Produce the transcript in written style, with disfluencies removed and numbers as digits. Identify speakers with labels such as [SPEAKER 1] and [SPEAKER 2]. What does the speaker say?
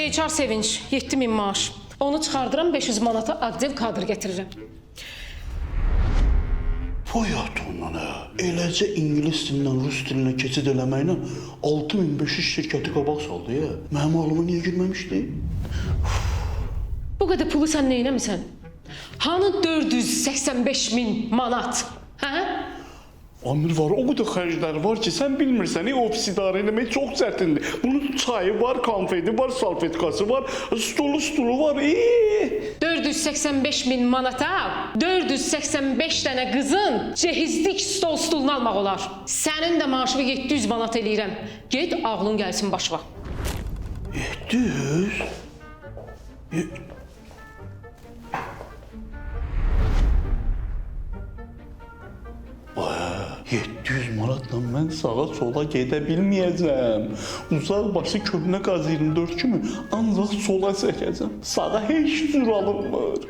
[SPEAKER 1] HR Sevinç 7000 maaş. Onu çıxardıram 500 manata aktiv kadr getirirəm.
[SPEAKER 2] Hayat ondan ha. Eləcə ingilis dilindən rus dilinə keçid eləməklə 6500 şirkəti qabaq saldı ya. Mənim ağlıma niyə girməmişdi?
[SPEAKER 1] Bu qədər pulu sən neynəmisən? Hanı 485.000 manat? Hə?
[SPEAKER 2] Amir var, o kadar xərclər var ki, sən bilmirsən, ofis idarə eləmək çox çətindir. Bunun çayı var, konfeti var, salfetkası var, stulu var.
[SPEAKER 1] 485.000 manata 485 dənə qızın cehizlik stolunu almaq olar. Sənin də maaşını 700 manat eləyirəm. Get, ağlın gəlsin başına.
[SPEAKER 2] 700? 700 manatla mən sağa sola gedə bilməyəcəm. Uzaq başı köhnə qaz 24 kimi ancaq sola çəkəcəm. Sağa heç cür alınmır.